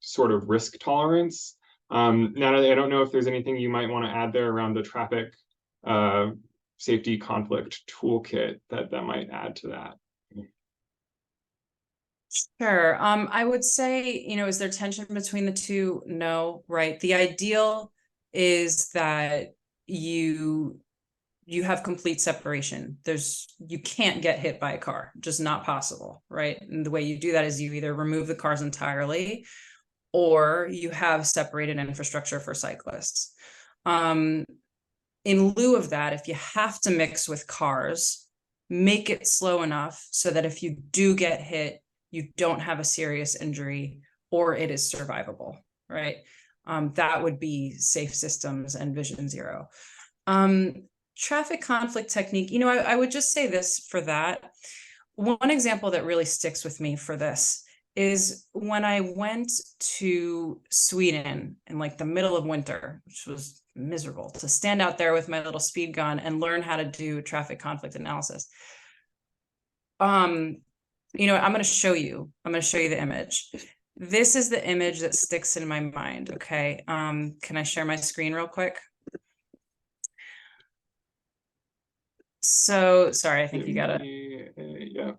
sort of risk tolerance. Natalie, I don't know if there's anything you might want to add there around the traffic safety conflict toolkit that might add to that. Sure. I would say, you know, is there tension between the two? No, right. The ideal is that you have complete separation. You can't get hit by a car, just not possible, right? And the way you do that is you either remove the cars entirely or you have separated infrastructure for cyclists. In lieu of that, if you have to mix with cars, make it slow enough so that if you do get hit, you don't have a serious injury or it is survivable, right? That would be safe systems and Vision Zero. Traffic conflict technique, you know, I would just say this for that. One example that really sticks with me for this is when I went to Sweden in like the middle of winter, which was miserable, to stand out there with my little speed gun and learn how to do traffic conflict analysis. You know, I'm going to show you the image. This is the image that sticks in my mind. Okay. Can I share my screen real quick? So sorry, I think you gotta. Yeah.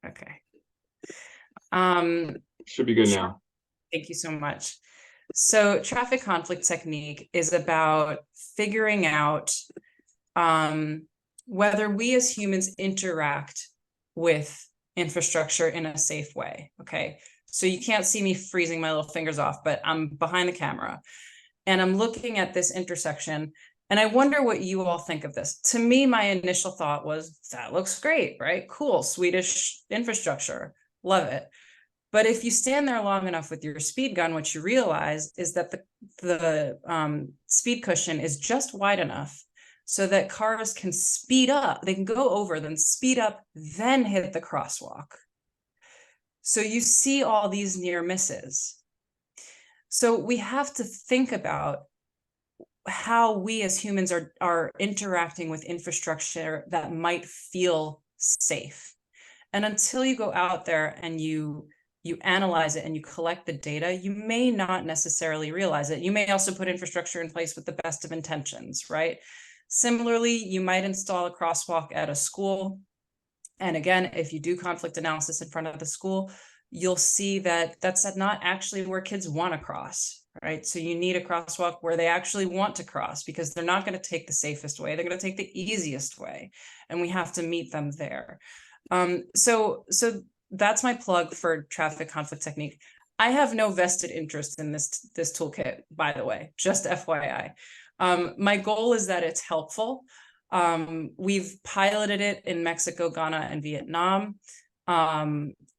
Okay. Should be good now. Thank you so much. So traffic conflict technique is about figuring out whether we as humans interact with infrastructure in a safe way. Okay. So you can't see me freezing my little fingers off, but I'm behind the camera and I'm looking at this intersection. And I wonder what you all think of this. To me, my initial thought was, that looks great, right? Cool, Swedish infrastructure, love it. But if you stand there long enough with your speed gun, what you realize is that the speed cushion is just wide enough so that cars can speed up. They can go over, then speed up, then hit the crosswalk. So you see all these near misses. So we have to think about how we as humans are interacting with infrastructure that might feel safe. And until you go out there and you analyze it and you collect the data, you may not necessarily realize it. You may also put infrastructure in place with the best of intentions, right? Similarly, you might install a crosswalk at a school. And again, if you do conflict analysis in front of the school, you'll see that that's not actually where kids want to cross, right? So you need a crosswalk where they actually want to cross because they're not going to take the safest way. They're going to take the easiest way. And we have to meet them there. So that's my plug for traffic conflict technique. I have no vested interest in this toolkit, by the way, just FYI. My goal is that it's helpful. We've piloted it in Mexico, Ghana, and Vietnam.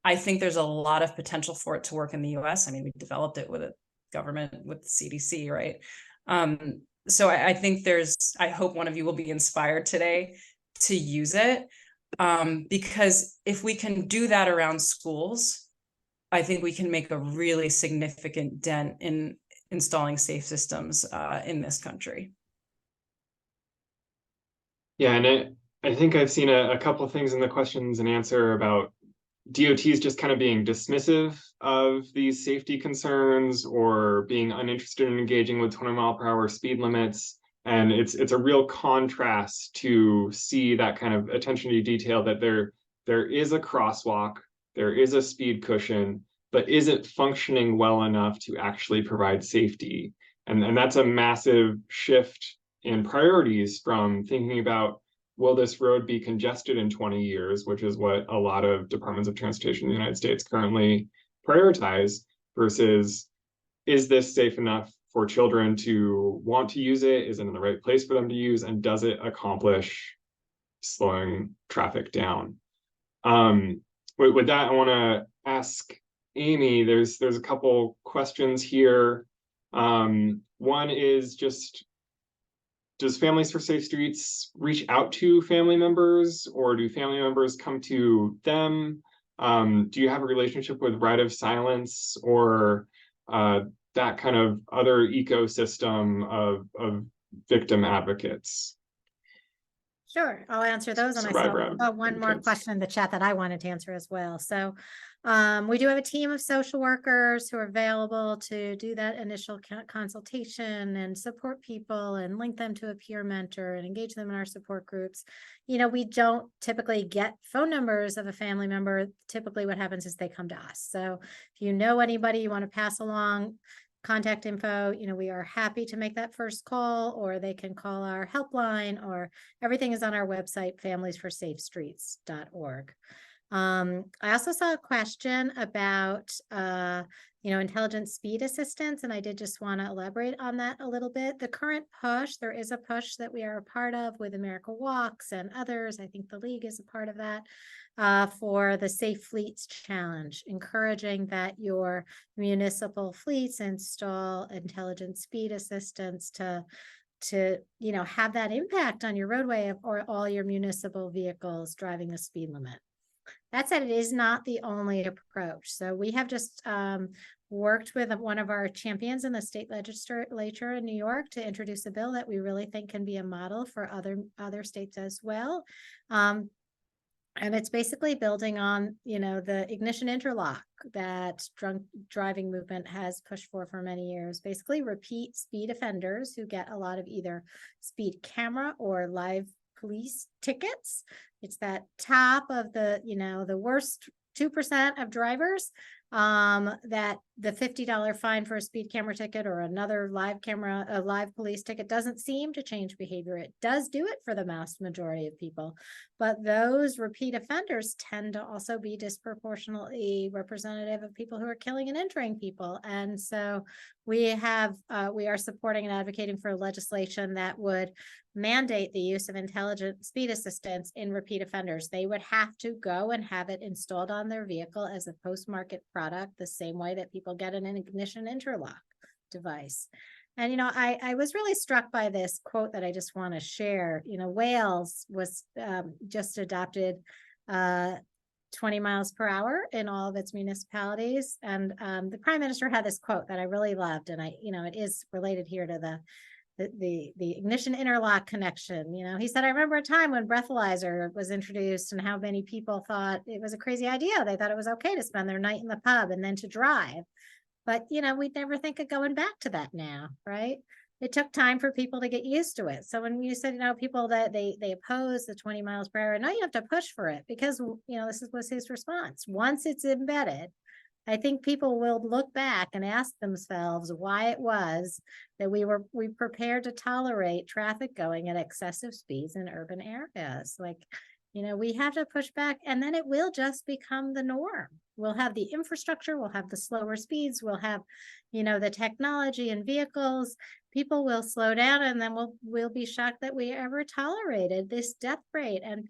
I think there's a lot of potential for it to work in the US. I mean, we developed it with a government, with the CDC, right? So I think I hope one of you will be inspired today to use it. Because if we can do that around schools, I think we can make a really significant dent in installing safe systems in this country. Yeah, and I think I've seen a couple of things in the questions and answer about DOTs just kind of being dismissive of these safety concerns or being uninterested in engaging with 20-mile-per-hour speed limits. And it's a real contrast to see that kind of attention to detail that there is a crosswalk, there is a speed cushion, but is it functioning well enough to actually provide safety? And that's a massive shift in priorities from thinking about, will this road be congested in 20 years, which is what a lot of departments of transportation in the United States currently prioritize, versus, is this safe enough for children to want to use it? Is it in the right place for them to use? And does it accomplish slowing traffic down? With that, I want to ask Amy, there's a couple questions here. One is just, does Families for Safe Streets reach out to family members, or do family members come to them? Do you have a relationship with Right of Silence or that kind of other ecosystem of victim advocates? Sure, I'll answer those on Survivor myself. Oh, one more advocates. question in the chat that I wanted to answer as well. So we do have a team of social workers who are available to do that initial consultation and support people and link them to a peer mentor and engage them in our support groups. You know, we don't typically get phone numbers of a family member. Typically what happens is they come to us. So if you know anybody you want to pass along contact info, you know, we are happy to make that first call, or they can call our helpline, or everything is on our website, familiesforsafestreets.org. I also saw a question about, you know, intelligent speed assistance, and I did just want to elaborate on that a little bit. The current push, there is a push that we are a part of with America Walks and others. I think the league is a part of that, for the Safe Fleets Challenge, encouraging that your municipal fleets install intelligent speed assistance to you know, have that impact on your roadway or all your municipal vehicles driving the speed limit. That said, it is not the only approach. So we have just worked with one of our champions in the state legislature in New York to introduce a bill that we really think can be a model for other states as well. And it's basically building on, you know, the ignition interlock that drunk driving movement has pushed for many years. Basically, repeat speed offenders who get a lot of either speed camera or live police tickets. It's that top of the, you know, the worst 2% of drivers, that the $50 fine for a speed camera ticket or another a live police ticket doesn't seem to change behavior. It does do it for the vast majority of people, but those repeat offenders tend to also be disproportionately representative of people who are killing and injuring people. And so we are supporting and advocating for legislation that would mandate the use of intelligent speed assistance in repeat offenders. They would have to go and have it installed on their vehicle as a post-market product, the same way that people get an ignition interlock device. And, you know, I was really struck by this quote that I just want to share. You know, Wales was just adopted 20 miles per hour in all of its municipalities. And the Prime Minister had this quote that I really loved. And it is related here to the ignition interlock connection. You know, he said, I remember a time when breathalyzer was introduced and how many people thought it was a crazy idea. They thought it was okay to spend their night in the pub and then to drive. But, you know, we'd never think of going back to that now, right? It took time for people to get used to it. So when you said, you know, people that they oppose the 20 miles per hour, now you have to push for it because, you know, this was his response. Once it's embedded, I think people will look back and ask themselves why it was that we prepared to tolerate traffic going at excessive speeds in urban areas. Like, you know, we have to push back, and then it will just become the norm. We'll have the infrastructure, we'll have the slower speeds, we'll have, you know, the technology and vehicles. People will slow down, and then we'll be shocked that we ever tolerated this death rate and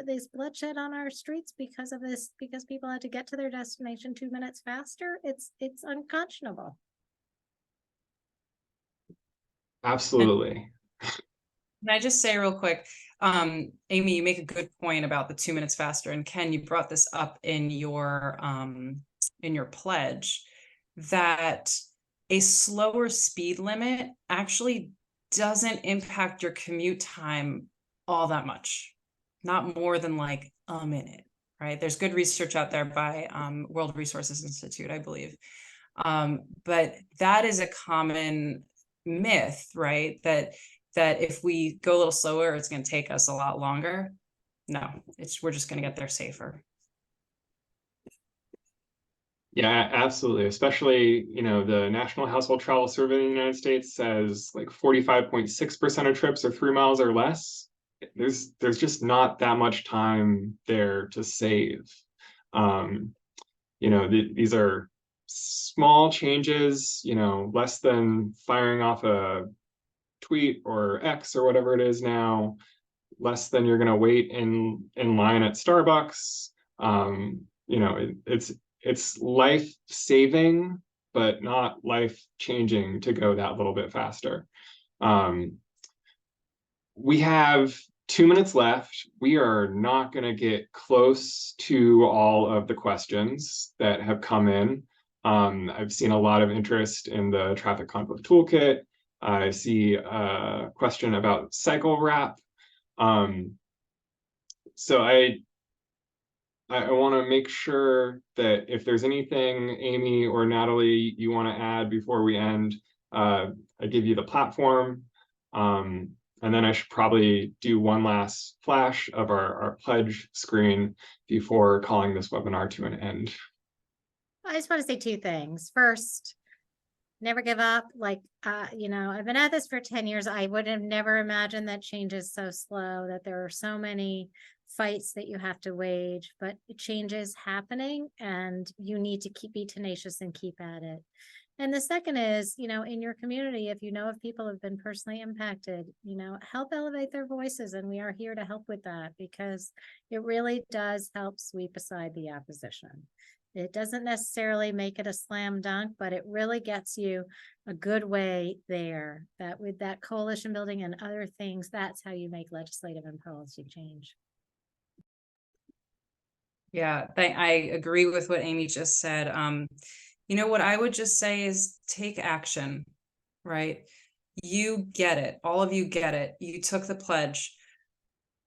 this bloodshed on our streets because of this, because people had to get to their destination 2 minutes faster. It's unconscionable. Absolutely. Can I just say real quick, Amy, you make a good point about the 2 minutes faster, and Ken, you brought this up in your pledge, that a slower speed limit actually doesn't impact your commute time all that much, not more than like a minute, right? There's good research out there by World Resources Institute, I believe. But that is a common myth, right? That if we go a little slower, it's going to take us a lot longer. No, we're just going to get there safer. Yeah, absolutely. Especially, you know, the National Household Travel Survey in the United States says like 45.6% of trips are 3 miles or less. There's just not that much time there to save. You know, these are small changes, you know, less than firing off a tweet or X or whatever it is now, less than you're going to wait in line at Starbucks. You know, it's life saving, but not life changing to go that little bit faster. We have 2 minutes left. We are not going to get close to all of the questions that have come in. I've seen a lot of interest in the traffic conflict toolkit. I see a question about cycle wrap. So I want to make sure that if there's anything, Amy or Natalie, you want to add before we end, I give you the platform. And then I should probably do one last flash of our pledge screen before calling this webinar to an end. I just want to say two things. First, never give up. Like, you know, I've been at this for 10 years. I would have never imagined that change is so slow, that there are so many fights that you have to wage, but change is happening and you need to be tenacious and keep at it. And the second is, you know, in your community, if you know if people have been personally impacted, you know, help elevate their voices. And we are here to help with that because it really does help sweep aside the opposition. It doesn't necessarily make it a slam dunk, but it really gets you a good way there. That with that coalition building and other things, that's how you make legislative and policy change. Yeah, I agree with what Amy just said. You know, what I would just say is take action, right? You get it. All of you get it. You took the pledge.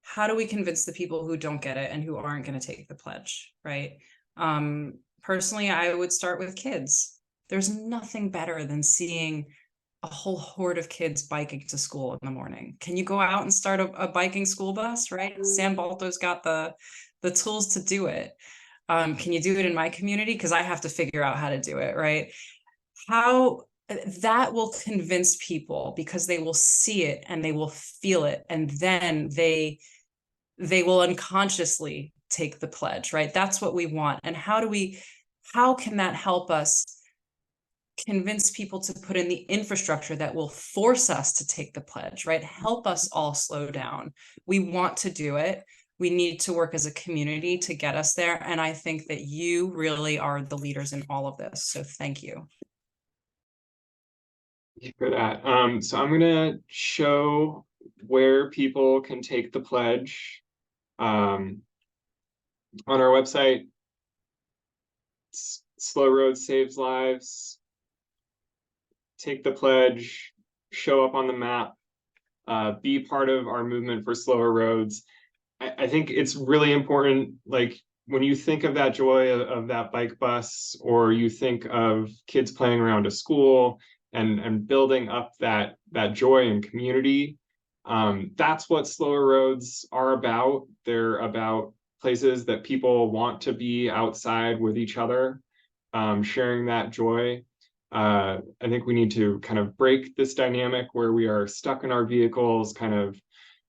How do we convince the people who don't get it and who aren't going to take the pledge, right? Personally, I would start with kids. There's nothing better than seeing a whole horde of kids biking to school in the morning. Can you go out and start a biking school bus, right? Sam Balto's got the tools to do it. Can you do it in my community? Because I have to figure out how to do it, right? How that will convince people because they will see it and they will feel it, and then they will unconsciously take the pledge, right? That's what we want. And how can that help us convince people to put in the infrastructure that will force us to take the pledge, right? Help us all slow down. We want to do it. We need to work as a community to get us there. And I think that you really are the leaders in all of this. So thank you. Thank you for that. So I'm going to show where people can take the pledge on our website. Slow Roads Saves Lives. Take the pledge, show up on the map, be part of our movement for slower roads. I think it's really important, like when you think of that joy of that bike bus, or you think of kids playing around a school and building up that joy and community, that's what slower roads are about. They're about places that people want to be outside with each other, sharing that joy. I think we need to kind of break this dynamic where we are stuck in our vehicles, kind of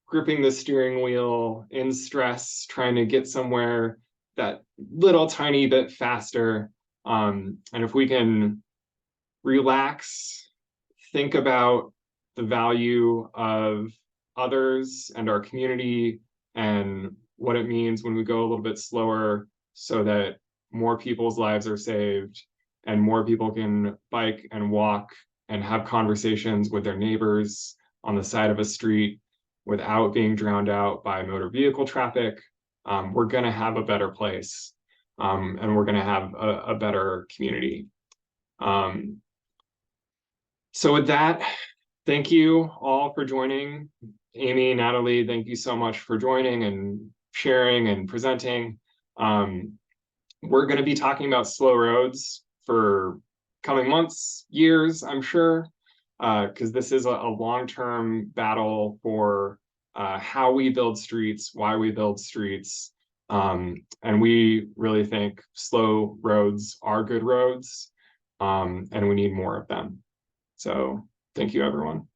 gripping the steering wheel in stress, trying to get somewhere that little tiny bit faster. And if we can relax, think about the value of others and our community and what it means when we go a little bit slower so that more people's lives are saved and more people can bike and walk and have conversations with their neighbors on the side of a street without being drowned out by motor vehicle traffic, we're going to have a better place, and we're going to have a better community. So with that, thank you all for joining. Amy, Natalie, thank you so much for joining and sharing and presenting. We're going to be talking about slow roads for coming months, years, I'm sure, because this is a long-term battle for how we build streets, why we build streets. And we really think slow roads are good roads, and we need more of them. So thank you, everyone.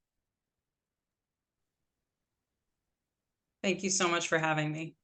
Thank you so much for having me.